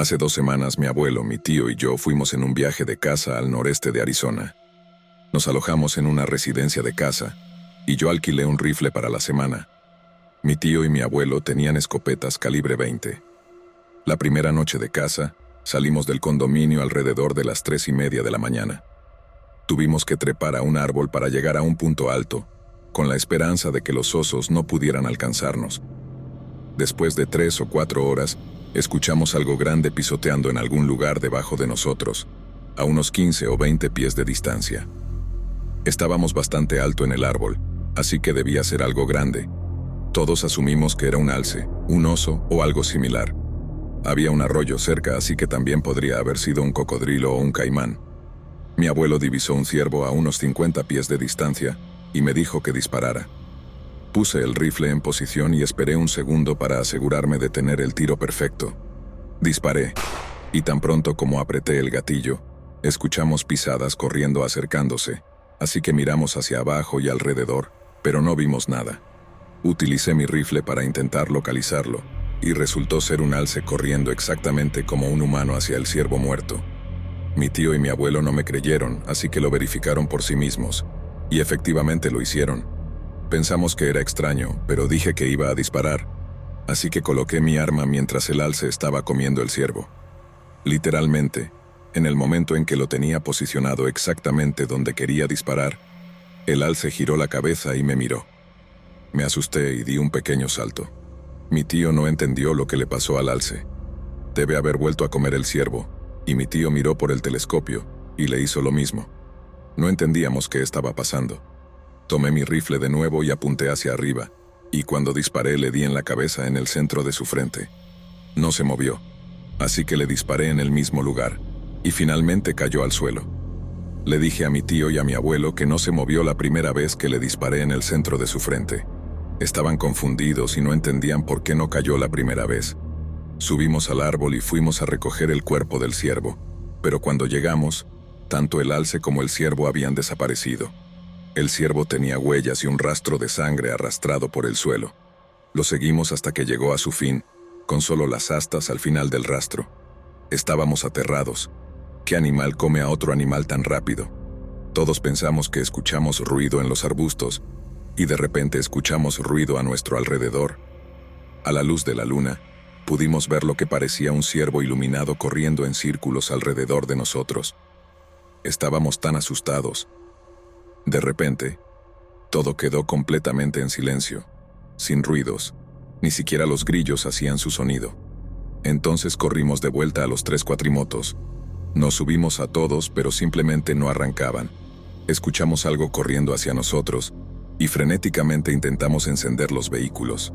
Hace 2 semanas mi abuelo, mi tío y yo fuimos en un viaje de caza al noreste de Arizona. Nos alojamos en una residencia de caza y yo alquilé un rifle para la semana. Mi tío y mi abuelo tenían escopetas calibre 20. La primera noche de caza, salimos del condominio alrededor de las 3:30 de la mañana. Tuvimos que trepar a un árbol para llegar a un punto alto, con la esperanza de que los osos no pudieran alcanzarnos. Después de 3 o 4 horas, escuchamos algo grande pisoteando en algún lugar debajo de nosotros, a unos 15 o 20 pies de distancia. Estábamos bastante alto en el árbol, así que debía ser algo grande. Todos asumimos que era un alce, un oso o algo similar. Había un arroyo cerca, así que también podría haber sido un cocodrilo o un caimán. Mi abuelo divisó un ciervo a unos 50 pies de distancia y me dijo que disparara. Puse el rifle en posición y esperé un segundo para asegurarme de tener el tiro perfecto. Disparé, y tan pronto como apreté el gatillo, escuchamos pisadas corriendo acercándose, así que miramos hacia abajo y alrededor, pero no vimos nada. Utilicé mi rifle para intentar localizarlo, y resultó ser un alce corriendo exactamente como un humano hacia el ciervo muerto. Mi tío y mi abuelo no me creyeron, así que lo verificaron por sí mismos, y efectivamente lo hicieron. Pensamos que era extraño, pero dije que iba a disparar, así que coloqué mi arma mientras el alce estaba comiendo el ciervo. Literalmente, en el momento en que lo tenía posicionado exactamente donde quería disparar, el alce giró la cabeza y me miró. Me asusté y di un pequeño salto. Mi tío no entendió lo que le pasó al alce. Debe haber vuelto a comer el ciervo, y mi tío miró por el telescopio y le hizo lo mismo. No entendíamos qué estaba pasando. Tomé mi rifle de nuevo y apunté hacia arriba, y cuando disparé le di en la cabeza en el centro de su frente. No se movió, así que le disparé en el mismo lugar, y finalmente cayó al suelo. Le dije a mi tío y a mi abuelo que no se movió la primera vez que le disparé en el centro de su frente. Estaban confundidos y no entendían por qué no cayó la primera vez. Subimos al árbol y fuimos a recoger el cuerpo del ciervo, pero cuando llegamos, tanto el alce como el ciervo habían desaparecido. El ciervo tenía huellas y un rastro de sangre arrastrado por el suelo. Lo seguimos hasta que llegó a su fin, con solo las astas al final del rastro. Estábamos aterrados. ¿Qué animal come a otro animal tan rápido? Todos pensamos que escuchamos ruido en los arbustos, y de repente escuchamos ruido a nuestro alrededor. A la luz de la luna, pudimos ver lo que parecía un ciervo iluminado corriendo en círculos alrededor de nosotros. Estábamos tan asustados. De repente, todo quedó completamente en silencio, sin ruidos, ni siquiera los grillos hacían su sonido. Entonces corrimos de vuelta a los 3 cuatrimotos. Nos subimos a todos, pero simplemente no arrancaban. Escuchamos algo corriendo hacia nosotros, y frenéticamente intentamos encender los vehículos.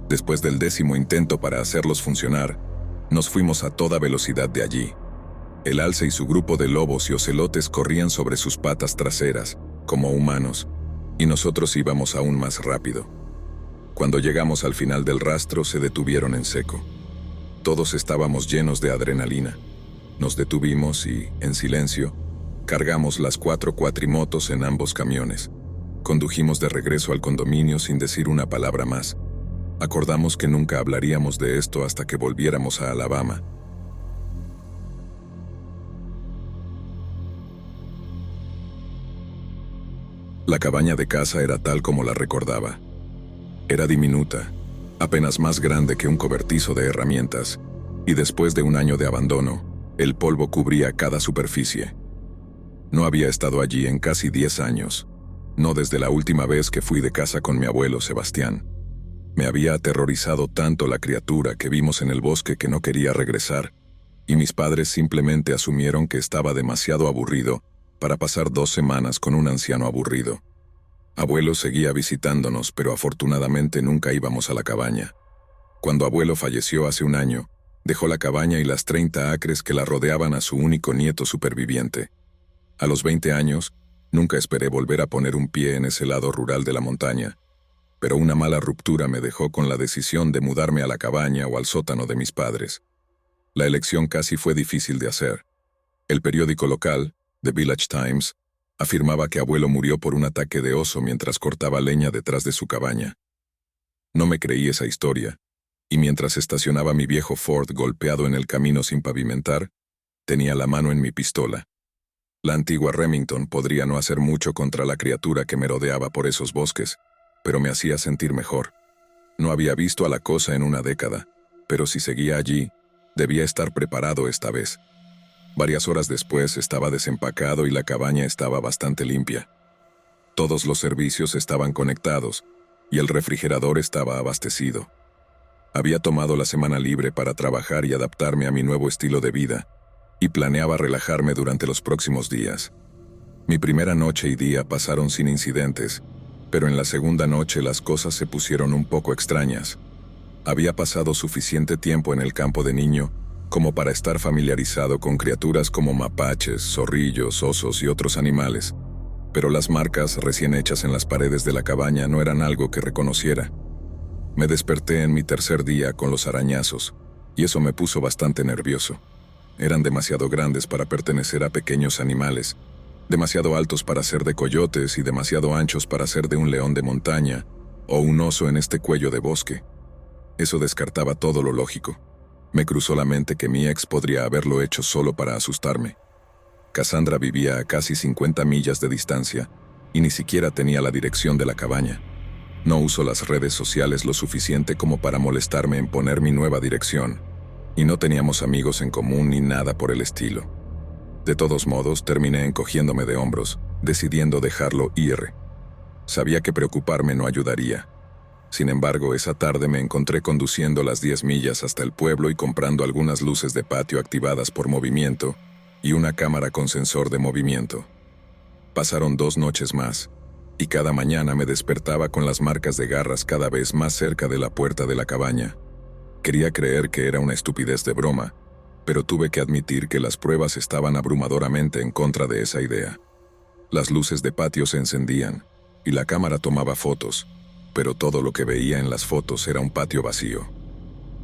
Después del 10º intento para hacerlos funcionar, nos fuimos a toda velocidad de allí. El alce y su grupo de lobos y ocelotes corrían sobre sus patas traseras, como humanos, y nosotros íbamos aún más rápido. Cuando llegamos al final del rastro, se detuvieron en seco. Todos estábamos llenos de adrenalina. Nos detuvimos y, en silencio, cargamos las 4 cuatrimotos en ambos camiones. Condujimos de regreso al condominio sin decir una palabra más. Acordamos que nunca hablaríamos de esto hasta que volviéramos a Alabama. La cabaña de caza era tal como la recordaba. Era diminuta, apenas más grande que un cobertizo de herramientas, y después de un año de abandono, el polvo cubría cada superficie. No había estado allí en casi 10 años, no desde la última vez que fui de caza con mi abuelo Sebastián. Me había aterrorizado tanto la criatura que vimos en el bosque que no quería regresar, y mis padres simplemente asumieron que estaba demasiado aburrido para pasar 2 semanas con un anciano aburrido. Abuelo seguía visitándonos, pero afortunadamente nunca íbamos a la cabaña. Cuando abuelo falleció hace un año, dejó la cabaña y las 30 acres que la rodeaban a su único nieto superviviente. A los 20 años, nunca esperé volver a poner un pie en ese lado rural de la montaña, pero una mala ruptura me dejó con la decisión de mudarme a la cabaña o al sótano de mis padres. La elección casi fue difícil de hacer. El periódico local, The Village Times, afirmaba que abuelo murió por un ataque de oso mientras cortaba leña detrás de su cabaña. No me creí esa historia, y mientras estacionaba mi viejo Ford golpeado en el camino sin pavimentar, tenía la mano en mi pistola. La antigua Remington podría no hacer mucho contra la criatura que me rodeaba por esos bosques, pero me hacía sentir mejor. No había visto a la cosa en una década, pero si seguía allí, debía estar preparado esta vez. Varias horas después estaba desempacado y la cabaña estaba bastante limpia. Todos los servicios estaban conectados y el refrigerador estaba abastecido. Había tomado la semana libre para trabajar y adaptarme a mi nuevo estilo de vida, y planeaba relajarme durante los próximos días. Mi primera noche y día pasaron sin incidentes, pero en la segunda noche las cosas se pusieron un poco extrañas. Había pasado suficiente tiempo en el campo de niño como para estar familiarizado con criaturas como mapaches, zorrillos, osos y otros animales, pero las marcas recién hechas en las paredes de la cabaña no eran algo que reconociera. Me desperté en mi tercer día con los arañazos, y eso me puso bastante nervioso. Eran demasiado grandes para pertenecer a pequeños animales, demasiado altos para ser de coyotes y demasiado anchos para ser de un león de montaña o un oso en este cuello de bosque. Eso descartaba todo lo lógico. Me cruzó la mente que mi ex podría haberlo hecho solo para asustarme. Cassandra vivía a casi 50 millas de distancia y ni siquiera tenía la dirección de la cabaña. No uso las redes sociales lo suficiente como para molestarme en poner mi nueva dirección, y no teníamos amigos en común ni nada por el estilo. De todos modos, terminé encogiéndome de hombros, decidiendo dejarlo ir. Sabía que preocuparme no ayudaría. Sin embargo, esa tarde me encontré conduciendo las 10 millas hasta el pueblo y comprando algunas luces de patio activadas por movimiento y una cámara con sensor de movimiento. Pasaron 2 noches más, y cada mañana me despertaba con las marcas de garras cada vez más cerca de la puerta de la cabaña. Quería creer que era una estupidez de broma, pero tuve que admitir que las pruebas estaban abrumadoramente en contra de esa idea. Las luces de patio se encendían, y la cámara tomaba fotos, pero todo lo que veía en las fotos era un patio vacío.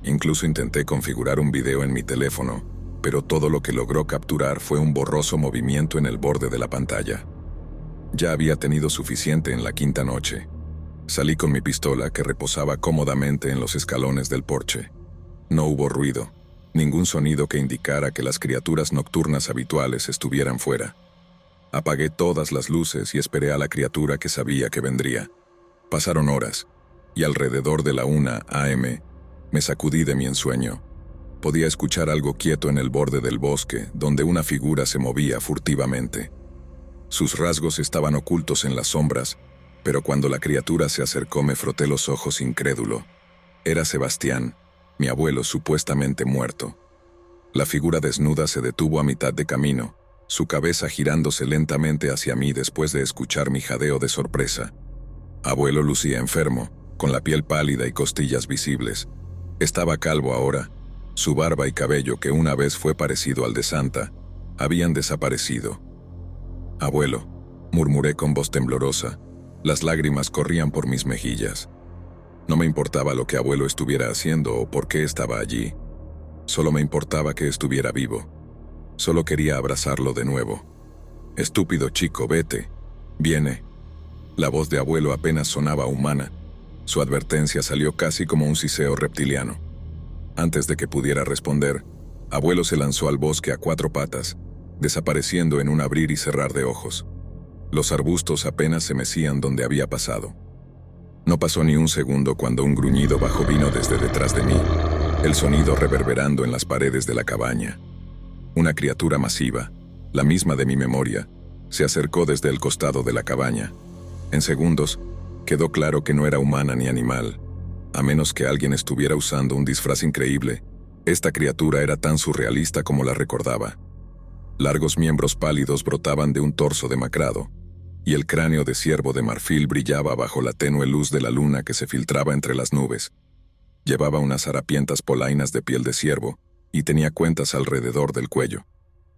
Incluso intenté configurar un video en mi teléfono, pero todo lo que logró capturar fue un borroso movimiento en el borde de la pantalla. Ya había tenido suficiente en la quinta noche. Salí con mi pistola que reposaba cómodamente en los escalones del porche. No hubo ruido, ningún sonido que indicara que las criaturas nocturnas habituales estuvieran fuera. Apagué todas las luces y esperé a la criatura que sabía que vendría. Pasaron horas, y alrededor de la 1 a.m. me sacudí de mi ensueño. Podía escuchar algo quieto en el borde del bosque, donde una figura se movía furtivamente. Sus rasgos estaban ocultos en las sombras, pero cuando la criatura se acercó me froté los ojos incrédulo. Era Sebastián, mi abuelo supuestamente muerto. La figura desnuda se detuvo a mitad de camino, su cabeza girándose lentamente hacia mí después de escuchar mi jadeo de sorpresa. Abuelo lucía enfermo, con la piel pálida y costillas visibles. Estaba calvo ahora. Su barba y cabello, que una vez fue parecido al de Santa, habían desaparecido. «Abuelo», murmuré con voz temblorosa. Las lágrimas corrían por mis mejillas. No me importaba lo que abuelo estuviera haciendo o por qué estaba allí. Solo me importaba que estuviera vivo. Solo quería abrazarlo de nuevo. «Estúpido chico, vete. Viene». La voz de abuelo apenas sonaba humana. Su advertencia salió casi como un siseo reptiliano. Antes de que pudiera responder, abuelo se lanzó al bosque a 4 patas, desapareciendo en un abrir y cerrar de ojos. Los arbustos apenas se mecían donde había pasado. No pasó ni un segundo cuando un gruñido bajo vino desde detrás de mí, el sonido reverberando en las paredes de la cabaña. Una criatura masiva, la misma de mi memoria, se acercó desde el costado de la cabaña. En segundos, quedó claro que no era humana ni animal. A menos que alguien estuviera usando un disfraz increíble, esta criatura era tan surrealista como la recordaba. Largos miembros pálidos brotaban de un torso demacrado, y el cráneo de ciervo de marfil brillaba bajo la tenue luz de la luna que se filtraba entre las nubes. Llevaba unas harapientas polainas de piel de ciervo, y tenía cuentas alrededor del cuello.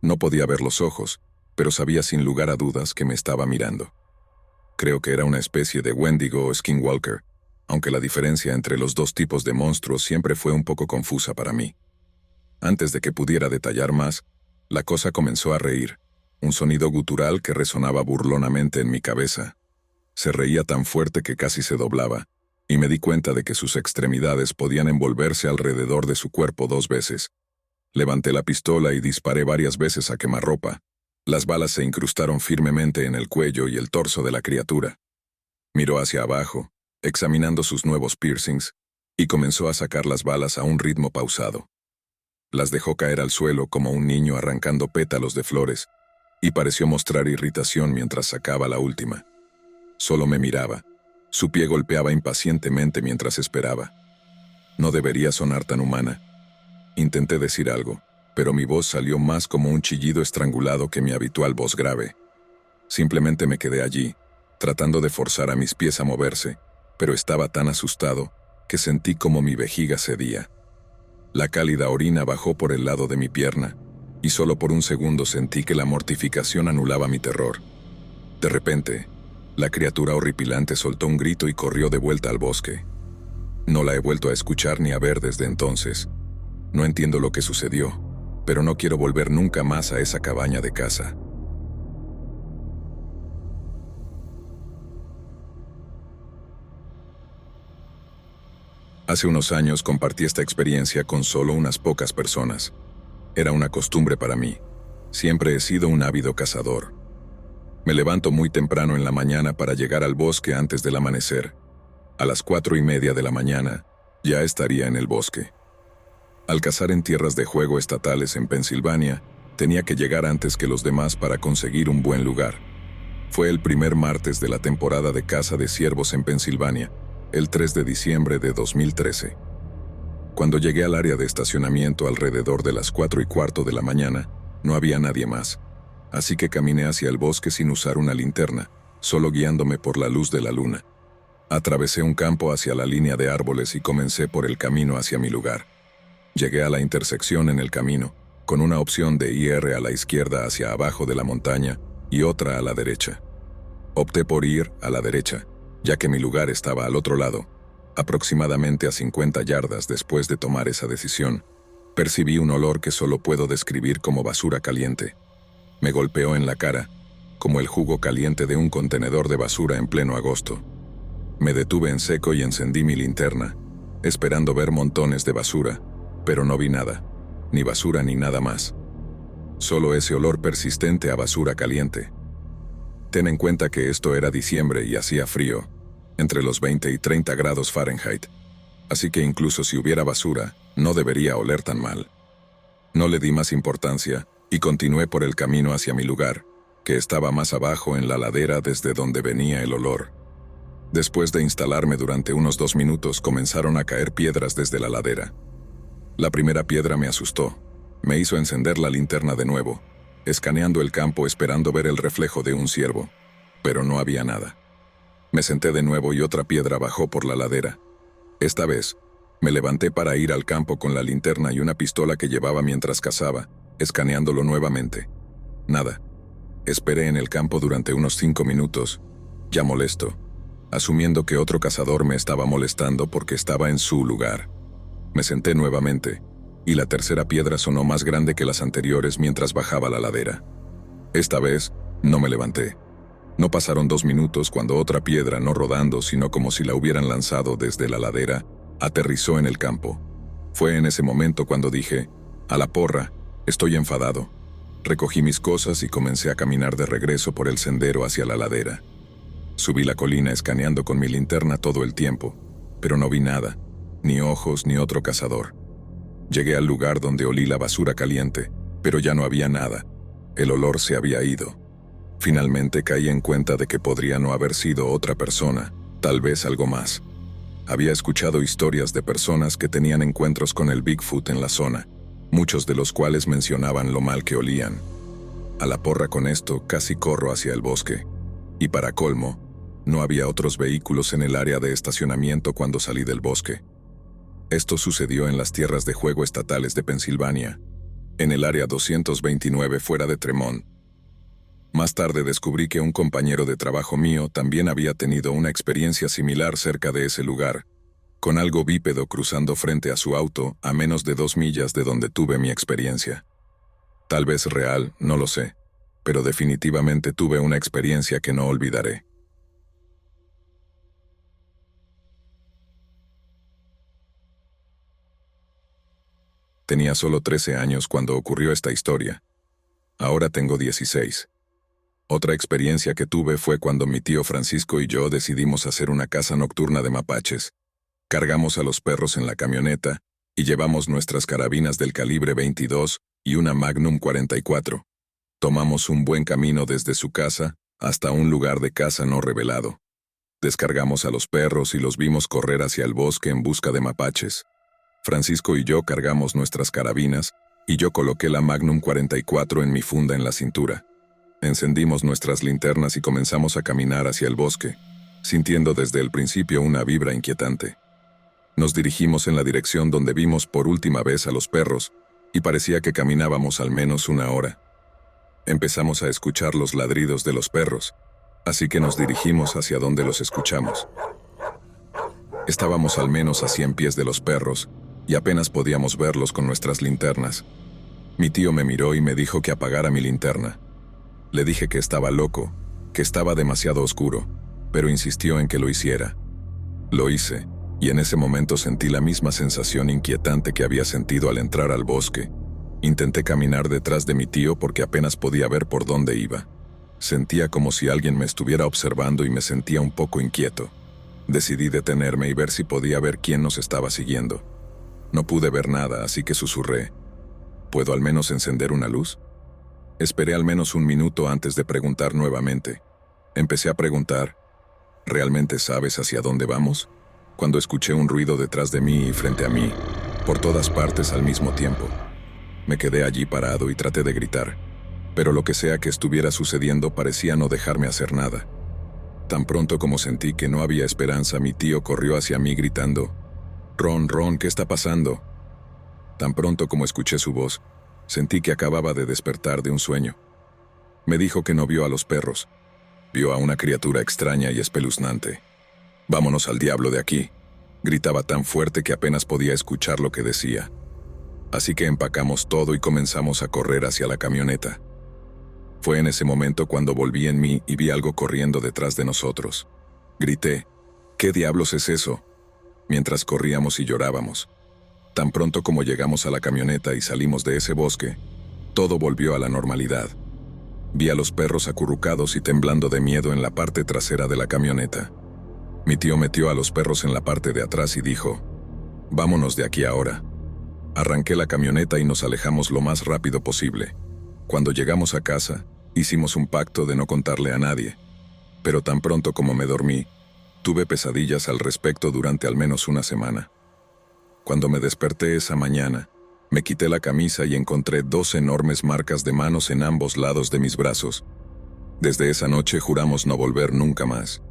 No podía ver los ojos, pero sabía sin lugar a dudas que me estaba mirando. Creo que era una especie de Wendigo o Skinwalker, aunque la diferencia entre los dos tipos de monstruos siempre fue un poco confusa para mí. Antes de que pudiera detallar más, la cosa comenzó a reír, un sonido gutural que resonaba burlonamente en mi cabeza. Se reía tan fuerte que casi se doblaba, y me di cuenta de que sus extremidades podían envolverse alrededor de su cuerpo 2 veces. Levanté la pistola y disparé varias veces a quemarropa. Las balas se incrustaron firmemente en el cuello y el torso de la criatura. Miró hacia abajo, examinando sus nuevos piercings, y comenzó a sacar las balas a un ritmo pausado. Las dejó caer al suelo como un niño arrancando pétalos de flores, y pareció mostrar irritación mientras sacaba la última. Solo me miraba. Su pie golpeaba impacientemente mientras esperaba. No debería sonar tan humana. Intenté decir algo, pero mi voz salió más como un chillido estrangulado que mi habitual voz grave. Simplemente me quedé allí, tratando de forzar a mis pies a moverse, pero estaba tan asustado que sentí como mi vejiga cedía. La cálida orina bajó por el lado de mi pierna, y solo por un segundo sentí que la mortificación anulaba mi terror. De repente, la criatura horripilante soltó un grito y corrió de vuelta al bosque. No la he vuelto a escuchar ni a ver desde entonces. No entiendo lo que sucedió, pero no quiero volver nunca más a esa cabaña de casa. Hace unos años compartí esta experiencia con solo unas pocas personas. Era una costumbre para mí. Siempre he sido un ávido cazador. Me levanto muy temprano en la mañana para llegar al bosque antes del amanecer. A las 4:30 de la mañana, ya estaría en el bosque. Al cazar en tierras de juego estatales en Pensilvania, tenía que llegar antes que los demás para conseguir un buen lugar. Fue el primer martes de la temporada de caza de ciervos en Pensilvania, el 3 de diciembre de 2013. Cuando llegué al área de estacionamiento alrededor de las 4:15 de la mañana, no había nadie más. Así que caminé hacia el bosque sin usar una linterna, solo guiándome por la luz de la luna. Atravesé un campo hacia la línea de árboles y comencé por el camino hacia mi lugar. Llegué a la intersección en el camino, con una opción de ir a la izquierda hacia abajo de la montaña y otra a la derecha. Opté por ir a la derecha, ya que mi lugar estaba al otro lado. Aproximadamente a 50 yardas después de tomar esa decisión, percibí un olor que solo puedo describir como basura caliente. Me golpeó en la cara, como el jugo caliente de un contenedor de basura en pleno agosto. Me detuve en seco y encendí mi linterna, esperando ver montones de basura, pero no vi nada, ni basura ni nada más. Solo ese olor persistente a basura caliente. Ten en cuenta que esto era diciembre y hacía frío, entre los 20 y 30 grados Fahrenheit, así que incluso si hubiera basura, no debería oler tan mal. No le di más importancia y continué por el camino hacia mi lugar, que estaba más abajo en la ladera desde donde venía el olor. Después de instalarme durante unos 2 minutos, comenzaron a caer piedras desde la ladera. La primera piedra me asustó. Me hizo encender la linterna de nuevo, escaneando el campo esperando ver el reflejo de un ciervo, pero no había nada. Me senté de nuevo y otra piedra bajó por la ladera. Esta vez, me levanté para ir al campo con la linterna y una pistola que llevaba mientras cazaba, escaneándolo nuevamente. Nada. Esperé en el campo durante unos 5 minutos, ya molesto, asumiendo que otro cazador me estaba molestando porque estaba en su lugar. Me senté nuevamente, y la tercera piedra sonó más grande que las anteriores mientras bajaba la ladera. Esta vez, no me levanté. No pasaron 2 minutos cuando otra piedra, no rodando, sino como si la hubieran lanzado desde la ladera, aterrizó en el campo. Fue en ese momento cuando dije, a la porra, estoy enfadado. Recogí mis cosas y comencé a caminar de regreso por el sendero hacia la ladera. Subí la colina escaneando con mi linterna todo el tiempo, pero no vi nada, ni ojos ni otro cazador. Llegué al lugar donde olí la basura caliente, pero ya no había nada. El olor se había ido. Finalmente caí en cuenta de que podría no haber sido otra persona, tal vez algo más. Había escuchado historias de personas que tenían encuentros con el Bigfoot en la zona, muchos de los cuales mencionaban lo mal que olían. A la porra con esto, casi corro hacia el bosque. Y para colmo, no había otros vehículos en el área de estacionamiento cuando salí del bosque. Esto sucedió en las tierras de juego estatales de Pensilvania, en el área 229 fuera de Tremont. Más tarde descubrí que un compañero de trabajo mío también había tenido una experiencia similar cerca de ese lugar, con algo bípedo cruzando frente a su auto a menos de 2 millas de donde tuve mi experiencia. Tal vez real, no lo sé, pero definitivamente tuve una experiencia que no olvidaré. Tenía solo 13 años cuando ocurrió esta historia. Ahora tengo 16. Otra experiencia que tuve fue cuando mi tío Francisco y yo decidimos hacer una caza nocturna de mapaches. Cargamos a los perros en la camioneta y llevamos nuestras carabinas del calibre 22 y una Magnum 44. Tomamos un buen camino desde su casa hasta un lugar de caza no revelado. Descargamos a los perros y los vimos correr hacia el bosque en busca de mapaches. Francisco y yo cargamos nuestras carabinas y yo coloqué la Magnum 44 en mi funda en la cintura. Encendimos nuestras linternas y comenzamos a caminar hacia el bosque, sintiendo desde el principio una vibra inquietante. Nos dirigimos en la dirección donde vimos por última vez a los perros, y parecía que caminábamos al menos una hora. Empezamos a escuchar los ladridos de los perros, así que nos dirigimos hacia donde los escuchamos. Estábamos al menos a 100 pies de los perros, y apenas podíamos verlos con nuestras linternas. Mi tío me miró y me dijo que apagara mi linterna. Le dije que estaba loco, que estaba demasiado oscuro, pero insistió en que lo hiciera. Lo hice, y en ese momento sentí la misma sensación inquietante que había sentido al entrar al bosque. Intenté caminar detrás de mi tío porque apenas podía ver por dónde iba. Sentía como si alguien me estuviera observando y me sentía un poco inquieto. Decidí detenerme y ver si podía ver quién nos estaba siguiendo. No pude ver nada, así que susurré: ¿puedo al menos encender una luz? Esperé al menos un minuto antes de preguntar nuevamente. Empecé a preguntar: ¿realmente sabes hacia dónde vamos? Cuando escuché un ruido detrás de mí y frente a mí, por todas partes al mismo tiempo. Me quedé allí parado y traté de gritar, pero lo que sea que estuviera sucediendo parecía no dejarme hacer nada. Tan pronto como sentí que no había esperanza, mi tío corrió hacia mí gritando: «Ron, Ron, ¿qué está pasando?». Tan pronto como escuché su voz, sentí que acababa de despertar de un sueño. Me dijo que no vio a los perros, vio a una criatura extraña y espeluznante. «Vámonos al diablo de aquí», gritaba tan fuerte que apenas podía escuchar lo que decía. Así que empacamos todo y comenzamos a correr hacia la camioneta. Fue en ese momento cuando volví en mí y vi algo corriendo detrás de nosotros. Grité: «¿Qué diablos es eso?», mientras corríamos y llorábamos. Tan pronto como llegamos a la camioneta y salimos de ese bosque, todo volvió a la normalidad. Vi a los perros acurrucados y temblando de miedo en la parte trasera de la camioneta. Mi tío metió a los perros en la parte de atrás y dijo: «Vámonos de aquí ahora». Arranqué la camioneta y nos alejamos lo más rápido posible. Cuando llegamos a casa, hicimos un pacto de no contarle a nadie. Pero tan pronto como me dormí, tuve pesadillas al respecto durante al menos una semana. Cuando me desperté esa mañana, me quité la camisa y encontré 2 enormes marcas de manos en ambos lados de mis brazos. Desde esa noche juramos no volver nunca más.